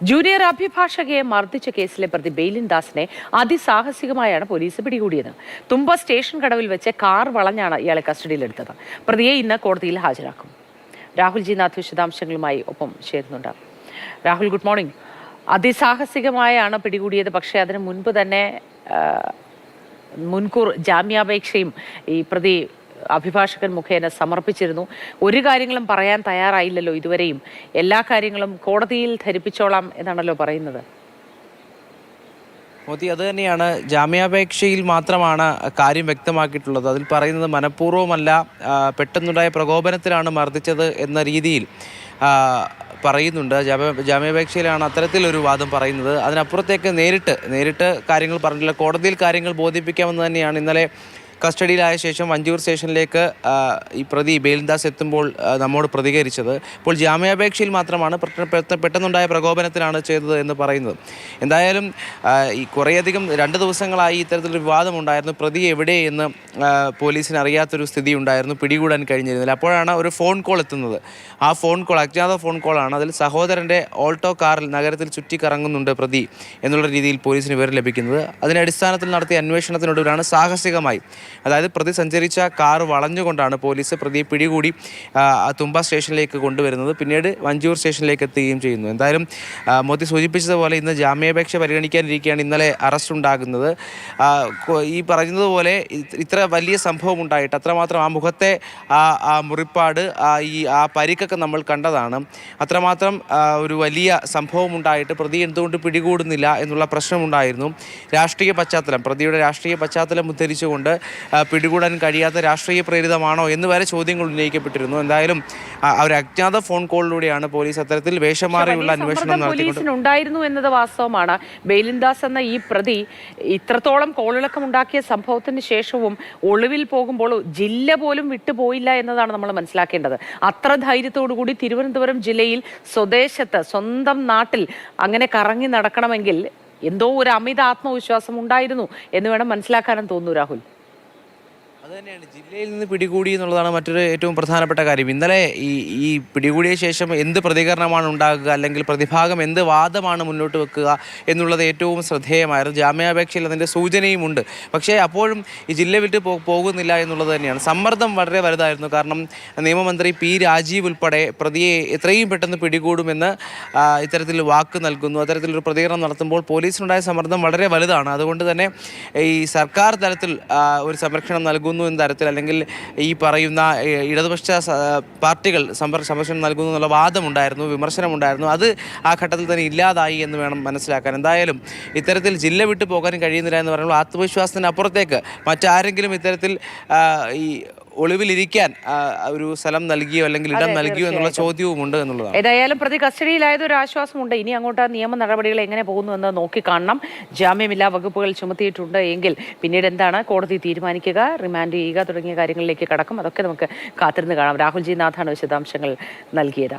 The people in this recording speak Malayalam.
ജൂനിയർ അഭിഭാഷകയെ മർദ്ദിച്ച കേസിലെ പ്രതി ബെയിലിൻ ദാസിനെ അതിസാഹസികമായാണ് പോലീസ് പിടികൂടിയത്. തുമ്പ സ്റ്റേഷൻ കടവിൽ വെച്ച് കാർ വളഞ്ഞാണ് ഇയാളെ കസ്റ്റഡിയിലെടുത്തത്. പ്രതിയെ ഇന്ന് കോടതിയിൽ ഹാജരാക്കും. രാഹുൽ ജി നാഥ് വിശദാംശങ്ങളുമായി ഒപ്പം ചേരുന്നുണ്ട്. Rahul, good morning. അതിസാഹസികമായാണ് പിടികൂടിയത്. പക്ഷേ അതിന് മുൻപ് തന്നെ മുൻകൂർ ജാമ്യാപേക്ഷയും ഈ പ്രതി അഭിഭാഷകൻ മുഖേന സമർപ്പിച്ചിരുന്നു. ഒരു കാര്യങ്ങളും പറയാൻ തയ്യാറായില്ലല്ലോ ഇതുവരെയും. എല്ലാ കാര്യങ്ങളും കോടതിയിൽ ധരിപ്പിച്ചോളാം എന്നാണല്ലോ പറയുന്നത്. മോദി അത് തന്നെയാണ്, ജാമ്യാപേക്ഷയിൽ മാത്രമാണ് കാര്യം വ്യക്തമാക്കിയിട്ടുള്ളത്. അതിൽ പറയുന്നത് മനഃപൂർവ്വമല്ല, പെട്ടെന്നുണ്ടായ പ്രകോപനത്തിലാണ് മർദ്ദിച്ചത് എന്ന രീതിയിൽ പറയുന്നുണ്ട്. ജാമ്യാപേക്ഷയിലാണ് അത്തരത്തിലൊരു വാദം പറയുന്നത്. അതിനപ്പുറത്തേക്ക് നേരിട്ട് കാര്യങ്ങൾ പറഞ്ഞില്ല. കോടതിയിൽ കാര്യങ്ങൾ ബോധിപ്പിക്കാമെന്ന് തന്നെയാണ് ഇന്നലെ കസ്റ്റഡിയിലായ ശേഷം വഞ്ചൂർ സ്റ്റേഷനിലേക്ക് ഈ പ്രതി ബെയിലിൻ ദാസ് എത്തുമ്പോൾ നമ്മോട് പ്രതികരിച്ചത്. ഇപ്പോൾ ജാമ്യാപേക്ഷയിൽ മാത്രമാണ് പെട്ടെന്നുണ്ടായ പ്രകോപനത്തിലാണ് ചെയ്തത് എന്ന് പറയുന്നത്. എന്തായാലും ഈ കുറേയധികം 2 ദിവസങ്ങളായി ഇത്തരത്തിലൊരു വിവാദമുണ്ടായിരുന്നു. പ്രതി എവിടെയെന്ന് പോലീസിന് അറിയാത്തൊരു സ്ഥിതി ഉണ്ടായിരുന്നു, പിടികൂടാൻ കഴിഞ്ഞിരുന്നില്ല. അപ്പോഴാണ് ഒരു ഫോൺ കോൾ എത്തുന്നത്. ആ ഫോൺ കോൾ അജ്ഞാത ഫോൺ കോളാണ്. അതിൽ സഹോദരൻ്റെ ഓൾട്ടോ കാറിൽ നഗരത്തിൽ ചുറ്റിക്കറങ്ങുന്നുണ്ട് പ്രതി എന്നുള്ള രീതിയിൽ പോലീസിന് വിവരം ലഭിക്കുന്നത്. അതിൻ്റെ അടിസ്ഥാനത്തിൽ നടത്തിയ അന്വേഷണത്തിനൊടുവിലാണ് സാഹസികമായി, അതായത് പ്രതി സഞ്ചരിച്ച കാർ വളഞ്ഞുകൊണ്ടാണ് പോലീസ് പ്രതിയെ പിടികൂടി തുമ്പ സ്റ്റേഷനിലേക്ക് കൊണ്ടുവരുന്നത്. പിന്നീട് വഞ്ചൂർ സ്റ്റേഷനിലേക്ക് എത്തുകയും ചെയ്യുന്നു. എന്തായാലും മോദി സൂചിപ്പിച്ചതുപോലെ ഇന്ന് ജാമ്യാപേക്ഷ പരിഗണിക്കാനിരിക്കുകയാണ് ഇന്നലെ അറസ്റ്റ് ഉണ്ടാകുന്നത്. ഈ പറയുന്നതുപോലെ ഇത്ര വലിയ സംഭവം ഉണ്ടായിട്ട് അത്രമാത്രം ആ മുഖത്തെ ആ മുറിപ്പാട്, ആ പരിക്കൊക്കെ നമ്മൾ കണ്ടതാണ്. അത്രമാത്രം ഒരു വലിയ സംഭവം ഉണ്ടായിട്ട് പ്രതി എന്തുകൊണ്ട് പിടികൂടുന്നില്ല എന്നുള്ള പ്രശ്നമുണ്ടായിരുന്നു. രാഷ്ട്രീയ പശ്ചാത്തലം, പ്രതിയുടെ രാഷ്ട്രീയ പശ്ചാത്തലം ഉദ്ധരിച്ചുകൊണ്ട് പിടികൂടാൻ കഴിയാത്ത രാഷ്ട്രീയ പ്രേരിതമാണോ എന്ന് വരെ ചോദ്യങ്ങൾ ഉന്നയിക്കപ്പെട്ടിരുന്നു. എന്തായാലും ഒരു അജ്ഞാത ഫോൺ കോളിലൂടെയാണ് പോലീസ് അത്തരത്തിൽ വേഷമാറിയുള്ള അന്വേഷണം ഉണ്ടായിരുന്നു എന്നത് വാസ്തവമാണ്. ബെയിലിൻ ദാസ് എന്ന ഈ പ്രതി ഇത്രത്തോളം കോളിളക്കം ഉണ്ടാക്കിയ സംഭവത്തിന് ശേഷവും ഒളിവിൽ പോകുമ്പോൾ ജില്ല പോലും വിട്ടുപോയില്ല എന്നതാണ് നമ്മൾ മനസ്സിലാക്കേണ്ടത്. അത്ര ധൈര്യത്തോടു കൂടി തിരുവനന്തപുരം ജില്ലയിൽ സ്വദേശത്ത് സ്വന്തം നാട്ടിൽ അങ്ങനെ കറങ്ങി നടക്കണമെങ്കിൽ എന്തോ ഒരു അമിത ആത്മവിശ്വാസം ഉണ്ടായിരുന്നു എന്ന് വേണം മനസ്സിലാക്കാനും തോന്നുന്നു. രാഹുൽ, അതുതന്നെയാണ്, ജില്ലയിൽ നിന്ന് പിടികൂടി എന്നുള്ളതാണ് മറ്റൊരു ഏറ്റവും പ്രധാനപ്പെട്ട കാര്യം. ഇന്നലെ ഈ പിടികൂടിയ ശേഷം എന്ത് പ്രതികരണമാണ് ഉണ്ടാകുക, അല്ലെങ്കിൽ പ്രതിഭാഗം എന്ത് വാദമാണ് മുന്നോട്ട് വെക്കുക എന്നുള്ളത് ഏറ്റവും ശ്രദ്ധേയമായിരുന്നു. ജാമ്യാപേക്ഷയിൽ അതിൻ്റെ സൂചനയുമുണ്ട്. പക്ഷേ അപ്പോഴും ഈ ജില്ല വിട്ട് പോകുന്നില്ല എന്നുള്ളത് തന്നെയാണ്. സമ്മർദ്ദം വളരെ വലുതായിരുന്നു. കാരണം നിയമമന്ത്രി പി രാജീവ് ഉൾപ്പെടെ പ്രതിയെ എത്രയും പെട്ടെന്ന് പിടികൂടുമെന്ന് ഇത്തരത്തിൽ വാക്ക് നൽകുന്നു. അത്തരത്തിലൊരു പ്രതികരണം നടത്തുമ്പോൾ പോലീസിനുണ്ടായ സമ്മർദ്ദം വളരെ വലുതാണ്. അതുകൊണ്ട് തന്നെ ഈ സർക്കാർ തലത്തിൽ ഒരു സംരക്ഷണം നൽകുന്നു എന്ന തരത്തിൽ, അല്ലെങ്കിൽ ഈ പറയുന്ന ഇടതുപക്ഷ പാർട്ടികൾ സംരക്ഷണം നൽകുന്നു എന്നുള്ള വാദമുണ്ടായിരുന്നു, വിമർശനമുണ്ടായിരുന്നു. അത് ആ ഘട്ടത്തിൽ തന്നെ ഇല്ലാതായി എന്ന് വേണം മനസ്സിലാക്കാൻ. എന്തായാലും ഇത്തരത്തിൽ ജില്ല വിട്ടു പോകാൻ കഴിയുന്നില്ല എന്ന് പറയുമ്പോൾ ആത്മവിശ്വാസത്തിന് അപ്പുറത്തേക്ക് മറ്റാരെങ്കിലും ഇത്തരത്തിൽ ഈ ഒളിവിലിരിക്കാൻ ഒരു സ്ഥലം നൽകിയോ അല്ലെങ്കിൽ ഇടം നൽകിയോ എന്നുള്ള ചോദ്യവുമുണ്ട് എന്നുള്ളതാണ്. ഏതായാലും പ്രതി കസ്റ്റഡിയിലായത് ഒരു ആശ്വാസമുണ്ട്. ഇനി അങ്ങോട്ട് നിയമ നടപടികൾ എങ്ങനെ പോകുന്നു എന്ന് നോക്കിക്കാണണം. ജാമ്യമില്ലാ വകുപ്പുകൾ ചുമത്തിയിട്ടുണ്ട് എങ്കിൽ പിന്നീട് എന്താണ് കോടതി തീരുമാനിക്കുക, റിമാൻഡ് ചെയ്യുക തുടങ്ങിയ കാര്യങ്ങളിലേക്ക് കടക്കും. അതൊക്കെ നമുക്ക് കാത്തിരുന്ന് കാണാം. രാഹുൽ ജി നാഥാണ് വിശദാംശങ്ങൾ നൽകിയത്.